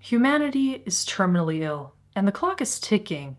Humanity is terminally ill, and the clock is ticking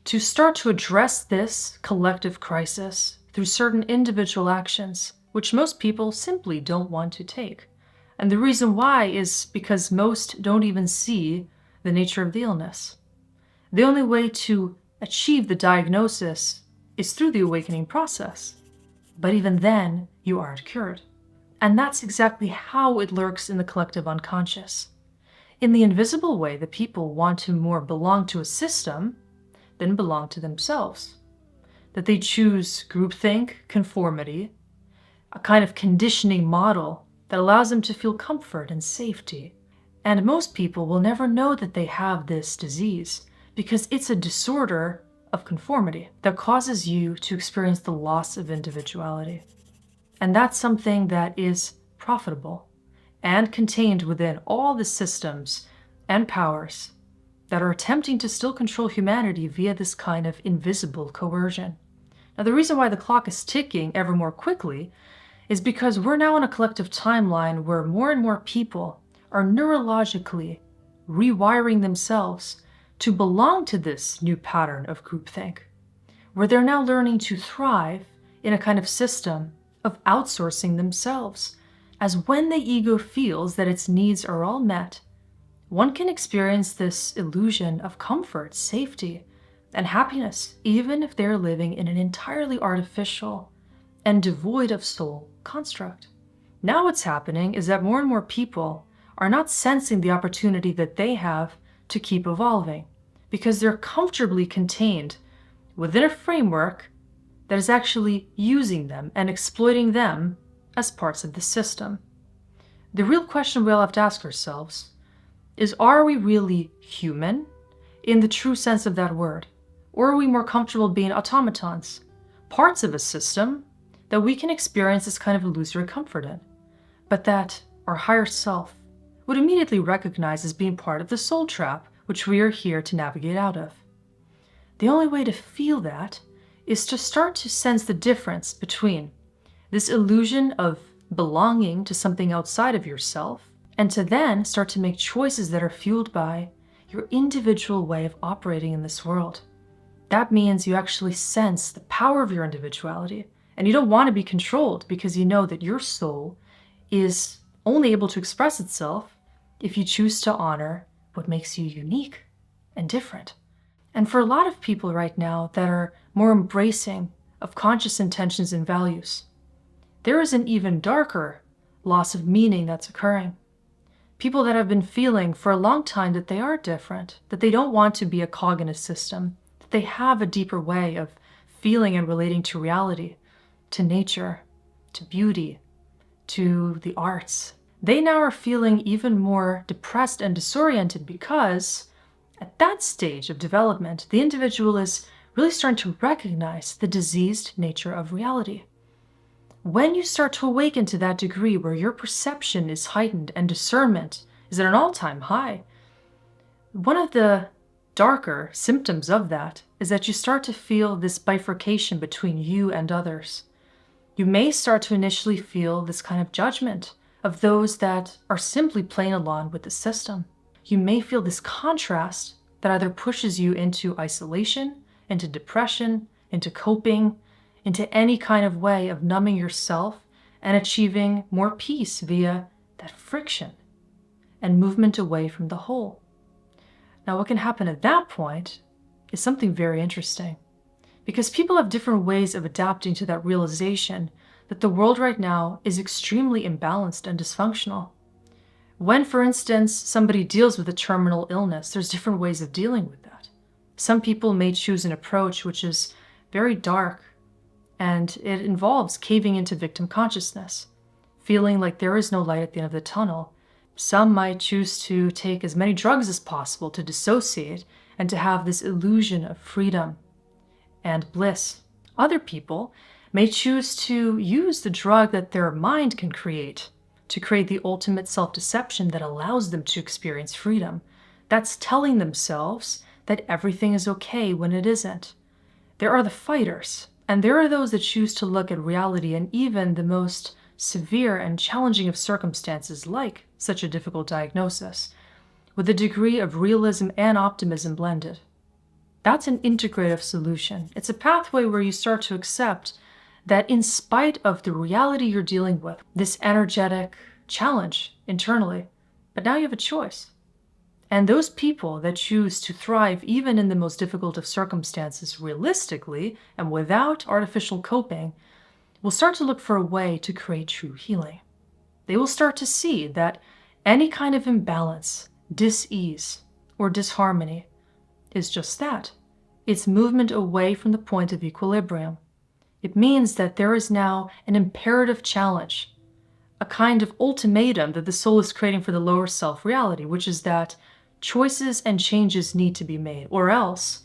to start to address this collective crisis through certain individual actions, which most people simply don't want to take. And the reason why is because most don't even see the nature of the illness. The only way to achieve the diagnosis is through the awakening process. But even then, you aren't cured. And that's exactly how it lurks in the collective unconscious. In the invisible way, the people want to more belong to a system than belong to themselves. That they choose groupthink, conformity, a kind of conditioning model that allows them to feel comfort and safety. And most people will never know that they have this disease because it's a disorder of conformity that causes you to experience the loss of individuality. And that's something that is profitable and contained within all the systems and powers that are attempting to still control humanity via this kind of invisible coercion. Now, the reason why the clock is ticking ever more quickly is because we're now in a collective timeline where more and more people are neurologically rewiring themselves to belong to this new pattern of groupthink, where they're now learning to thrive in a kind of system of outsourcing themselves, as when the ego feels that its needs are all met, one can experience this illusion of comfort, safety, and happiness, even if they're living in an entirely artificial and devoid of soul construct. Now what's happening is that more and more people are not sensing the opportunity that they have to keep evolving, because they're comfortably contained within a framework that is actually using them and exploiting them as parts of the system. The real question we all have to ask ourselves is, are we really human in the true sense of that word? Or are we more comfortable being automatons, parts of a system that we can experience this kind of illusory comfort in, but that our higher self would immediately recognize as being part of the soul trap which we are here to navigate out of? The only way to feel that is to start to sense the difference between this illusion of belonging to something outside of yourself, and to then start to make choices that are fueled by your individual way of operating in this world. That means you actually sense the power of your individuality, and you don't want to be controlled because you know that your soul is only able to express itself if you choose to honor what makes you unique and different. And for a lot of people right now that are more embracing of conscious intentions and values, there is an even darker loss of meaning that's occurring. People that have been feeling for a long time that they are different, that they don't want to be a cog in a system, that they have a deeper way of feeling and relating to reality, to nature, to beauty, to the arts. They now are feeling even more depressed and disoriented because at that stage of development, the individual is really starting to recognize the diseased nature of reality. When you start to awaken to that degree where your perception is heightened and discernment is at an all-time high, one of the darker symptoms of that is that you start to feel this bifurcation between you and others. You may start to initially feel this kind of judgment of those that are simply playing along with the system. You may feel this contrast that either pushes you into isolation, into depression, into coping, into any kind of way of numbing yourself and achieving more peace via that friction and movement away from the whole. Now, what can happen at that point is something very interesting, because people have different ways of adapting to that realization that the world right now is extremely imbalanced and dysfunctional. When, for instance, somebody deals with a terminal illness, there's different ways of dealing with that. Some people may choose an approach which is very dark, and it involves caving into victim consciousness, feeling like there is no light at the end of the tunnel. Some might choose to take as many drugs as possible to dissociate and to have this illusion of freedom and bliss. Other people may choose to use the drug that their mind can create to create the ultimate self-deception that allows them to experience freedom. That's telling themselves that everything is okay when it isn't. There are the fighters, and there are those that choose to look at reality and even the most severe and challenging of circumstances, like such a difficult diagnosis, with a degree of realism and optimism blended. That's an integrative solution. It's a pathway where you start to accept that in spite of the reality you're dealing with, this energetic challenge internally, but now you have a choice. And those people that choose to thrive even in the most difficult of circumstances realistically and without artificial coping will start to look for a way to create true healing. They will start to see that any kind of imbalance, dis-ease, or disharmony is just that. It's movement away from the point of equilibrium. It means that there is now an imperative challenge, a kind of ultimatum that the soul is creating for the lower self reality, which is that choices and changes need to be made, or else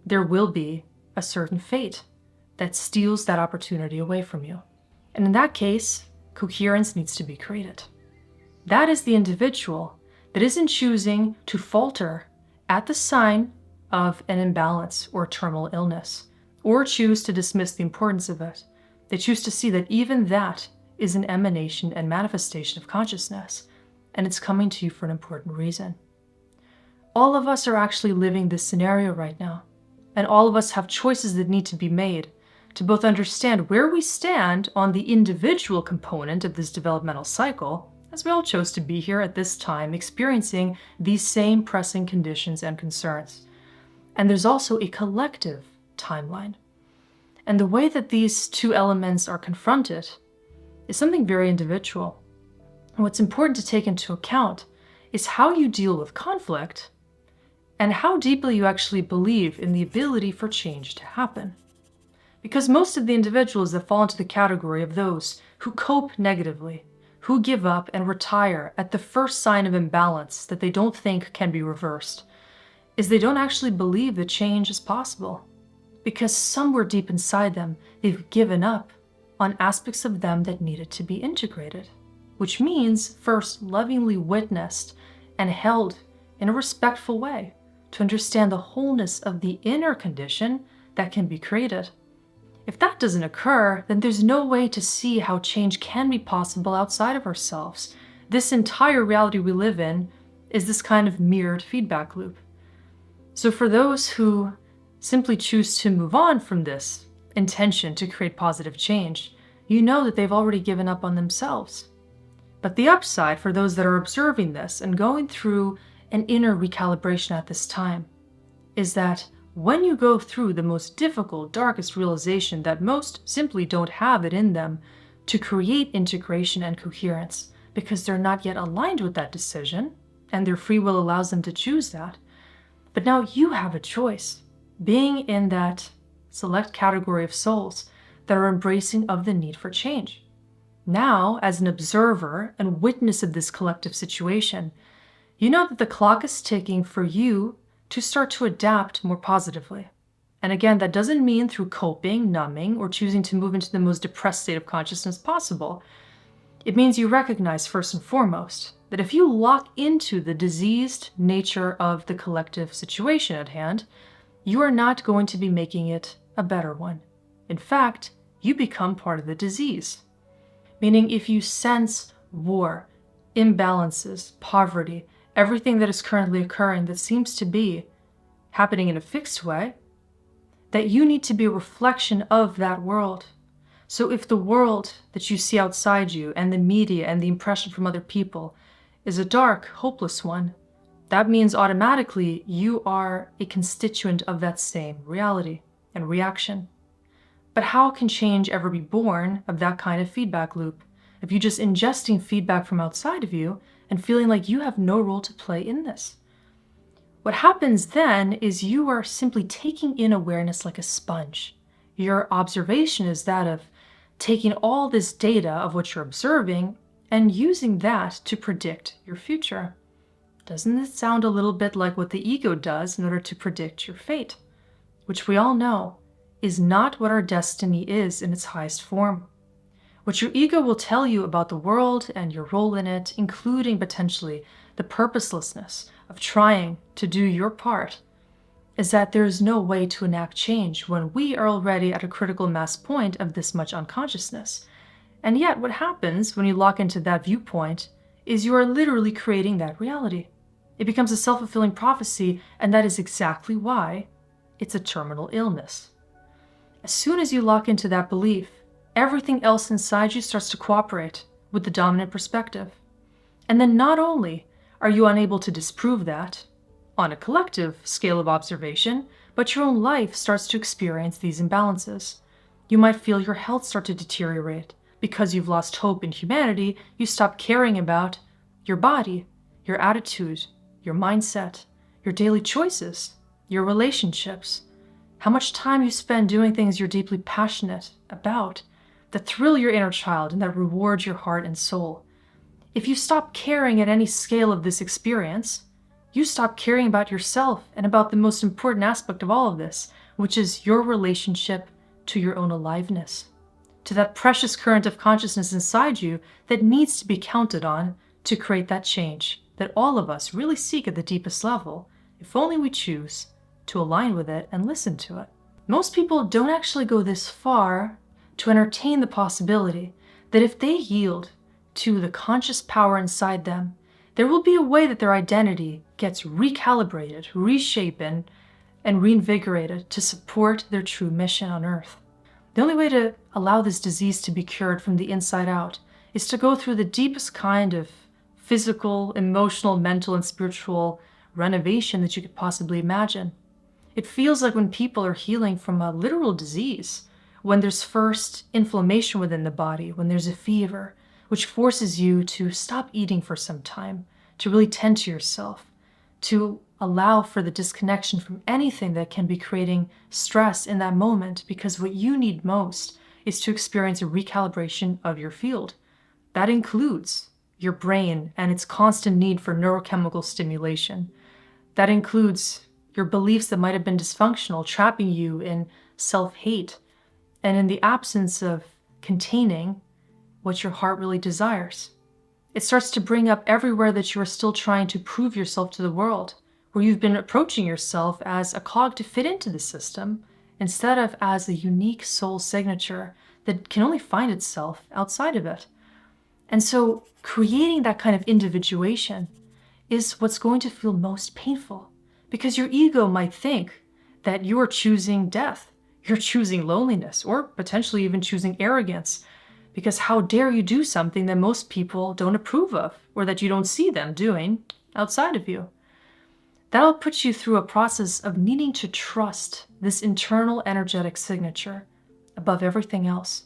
there will be a certain fate that steals that opportunity away from you. And in that case, coherence needs to be created. That is the individual that isn't choosing to falter at the sign of an imbalance or terminal illness, or choose to dismiss the importance of it. They choose to see that even that is an emanation and manifestation of consciousness, and it's coming to you for an important reason. All of us are actually living this scenario right now, and all of us have choices that need to be made to both understand where we stand on the individual component of this developmental cycle, as we all chose to be here at this time experiencing these same pressing conditions and concerns. And there's also a collective timeline. And the way that these two elements are confronted is something very individual. And what's important to take into account is how you deal with conflict and how deeply you actually believe in the ability for change to happen. Because most of the individuals that fall into the category of those who cope negatively, who give up and retire at the first sign of imbalance that they don't think can be reversed, is they don't actually believe that change is possible. Because somewhere deep inside them, they've given up on aspects of them that needed to be integrated, which means first lovingly witnessed and held in a respectful way to understand the wholeness of the inner condition that can be created. If that doesn't occur, then there's no way to see how change can be possible outside of ourselves. This entire reality we live in is this kind of mirrored feedback loop. So for those who simply choose to move on from this intention to create positive change, you know that they've already given up on themselves. But the upside for those that are observing this and going through an inner recalibration at this time is that when you go through the most difficult, darkest realization that most simply don't have it in them to create integration and coherence because they're not yet aligned with that decision, and their free will allows them to choose that. But now you have a choice, being in that select category of souls that are embracing of the need for change. Now, as an observer and witness of this collective situation, you know that the clock is ticking for you to start to adapt more positively. And again, that doesn't mean through coping, numbing, or choosing to move into the most depressed state of consciousness possible. It means you recognize first and foremost that if you lock into the diseased nature of the collective situation at hand, you are not going to be making it a better one. In fact, you become part of the disease. Meaning if you sense war, imbalances, poverty, everything that is currently occurring that seems to be happening in a fixed way, that you need to be a reflection of that world. So if the world that you see outside you and the media and the impression from other people is a dark, hopeless one, that means automatically you are a constituent of that same reality and reaction. But how can change ever be born of that kind of feedback loop if you're just ingesting feedback from outside of you and feeling like you have no role to play in this? What happens then is you are simply taking in awareness like a sponge. Your observation is that of taking all this data of what you're observing and using that to predict your future. Doesn't it sound a little bit like what the ego does in order to predict your fate? Which we all know is not what our destiny is in its highest form. What your ego will tell you about the world and your role in it, including potentially the purposelessness of trying to do your part, is that there is no way to enact change when we are already at a critical mass point of this much unconsciousness. And yet what happens when you lock into that viewpoint is you are literally creating that reality. It becomes a self-fulfilling prophecy, and that is exactly why it's a terminal illness. As soon as you lock into that belief, everything else inside you starts to cooperate with the dominant perspective. And then not only are you unable to disprove that on a collective scale of observation, but your own life starts to experience these imbalances. You might feel your health start to deteriorate. Because you've lost hope in humanity, you stop caring about your body, your attitude, your mindset, your daily choices, your relationships, how much time you spend doing things you're deeply passionate about, that thrill your inner child and that reward your heart and soul. If you stop caring at any scale of this experience, you stop caring about yourself and about the most important aspect of all of this, which is your relationship to your own aliveness, to that precious current of consciousness inside you that needs to be counted on to create that change that all of us really seek at the deepest level, if only we choose to align with it and listen to it. Most people don't actually go this far to entertain the possibility that if they yield to the conscious power inside them, there will be a way that their identity gets recalibrated, reshapen, and reinvigorated to support their true mission on Earth. The only way to allow this disease to be cured from the inside out is to go through the deepest kind of physical, emotional, mental, and spiritual renovation that you could possibly imagine. It feels like when people are healing from a literal disease, when there's first inflammation within the body, when there's a fever, which forces you to stop eating for some time, to really tend to yourself, to allow for the disconnection from anything that can be creating stress in that moment, because what you need most is to experience a recalibration of your field. That includes your brain and its constant need for neurochemical stimulation. That includes your beliefs that might have been dysfunctional, trapping you in self-hate, and in the absence of containing what your heart really desires. It starts to bring up everywhere that you are still trying to prove yourself to the world, where you've been approaching yourself as a cog to fit into the system, instead of as a unique soul signature that can only find itself outside of it. And so creating that kind of individuation is what's going to feel most painful, because your ego might think that you are choosing death, you're choosing loneliness, or potentially even choosing arrogance, because how dare you do something that most people don't approve of, or that you don't see them doing outside of you. That'll put you through a process of needing to trust this internal energetic signature above everything else.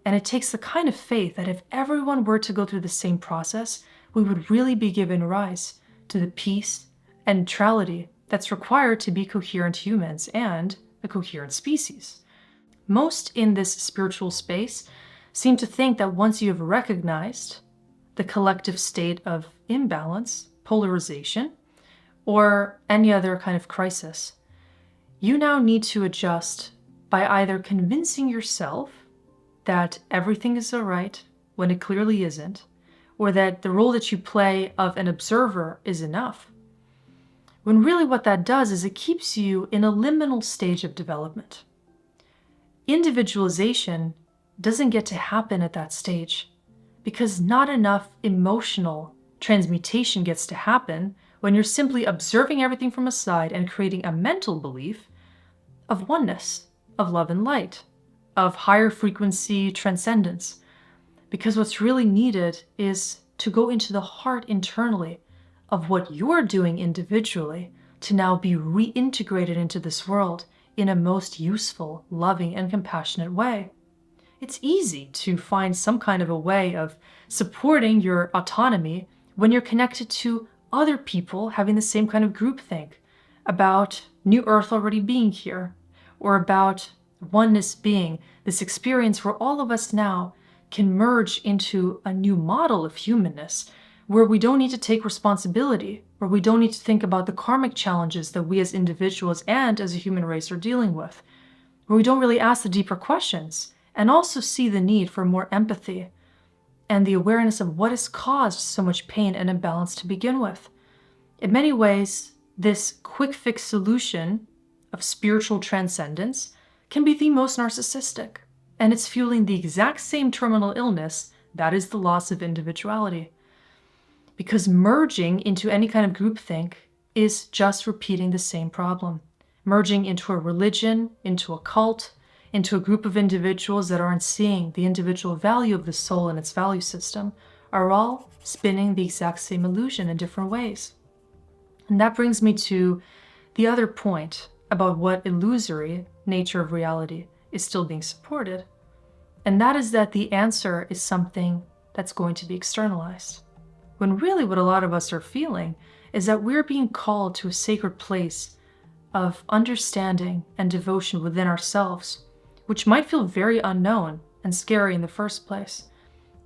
And it takes the kind of faith that if everyone were to go through the same process, we would really be given rise to the peace and neutrality that's required to be coherent humans and a coherent species. Most in this spiritual space seem to think that once you have recognized the collective state of imbalance, polarization, or any other kind of crisis, you now need to adjust by either convincing yourself that everything is all right when it clearly isn't, or that the role that you play of an observer is enough. When really what that does is it keeps you in a liminal stage of development. Individualization doesn't get to happen at that stage because not enough emotional transmutation gets to happen when you're simply observing everything from a side and creating a mental belief of oneness, of love and light, of higher frequency transcendence. Because what's really needed is to go into the heart internally of what you're doing individually to now be reintegrated into this world in a most useful, loving, and compassionate way. It's easy to find some kind of a way of supporting your autonomy when you're connected to other people having the same kind of groupthink about New Earth already being here, or about oneness being this experience where all of us now can merge into a new model of humanness, where we don't need to take responsibility, where we don't need to think about the karmic challenges that we as individuals and as a human race are dealing with, where we don't really ask the deeper questions, and also see the need for more empathy and the awareness of what has caused so much pain and imbalance to begin with. In many ways, this quick fix solution of spiritual transcendence can be the most narcissistic, and it's fueling the exact same terminal illness that is the loss of individuality. Because merging into any kind of groupthink is just repeating the same problem. Merging into a religion, into a cult, into a group of individuals that aren't seeing the individual value of the soul and its value system, are all spinning the exact same illusion in different ways. And that brings me to the other point about what illusory nature of reality is still being supported. And that is that the answer is something that's going to be externalized. When really what a lot of us are feeling is that we're being called to a sacred place of understanding and devotion within ourselves, which might feel very unknown and scary in the first place.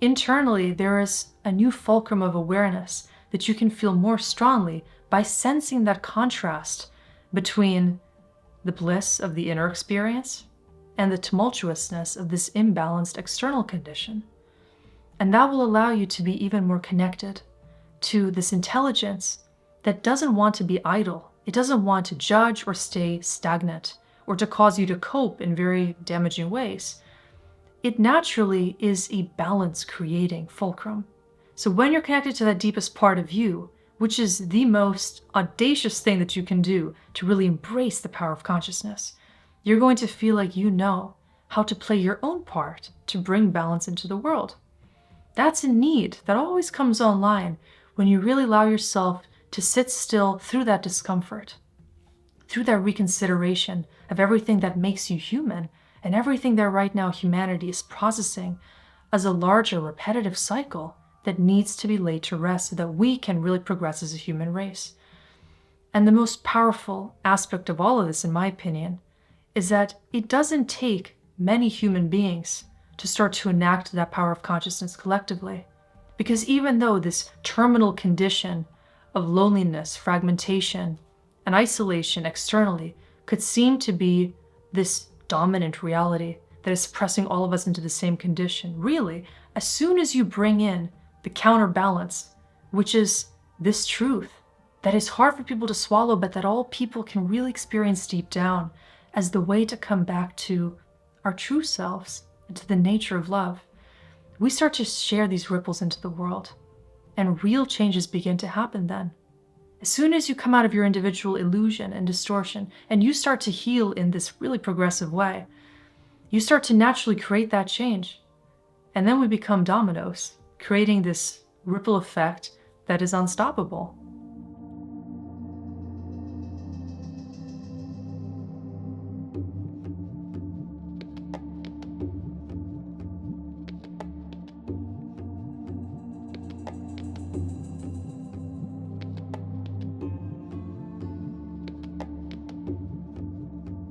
Internally, there is a new fulcrum of awareness that you can feel more strongly by sensing that contrast between the bliss of the inner experience and the tumultuousness of this imbalanced external condition. And that will allow you to be even more connected to this intelligence that doesn't want to be idle. It doesn't want to judge or stay stagnant or to cause you to cope in very damaging ways. It naturally is a balance-creating fulcrum. So when you're connected to that deepest part of you, which is the most audacious thing that you can do to really embrace the power of consciousness, you're going to feel like you know how to play your own part to bring balance into the world. That's a need that always comes online when you really allow yourself to sit still through that discomfort, through that reconsideration of everything that makes you human and everything that right now humanity is processing as a larger repetitive cycle that needs to be laid to rest so that we can really progress as a human race. And the most powerful aspect of all of this, in my opinion, is that it doesn't take many human beings to start to enact that power of consciousness collectively. Because even though this terminal condition of loneliness, fragmentation, and isolation externally could seem to be this dominant reality that is pressing all of us into the same condition, really, as soon as you bring in the counterbalance, which is this truth that is hard for people to swallow, but that all people can really experience deep down as the way to come back to our true selves and to the nature of love, we start to share these ripples into the world, and real changes begin to happen then. As soon as you come out of your individual illusion and distortion, and you start to heal in this really progressive way, you start to naturally create that change. And then we become dominoes, creating this ripple effect that is unstoppable.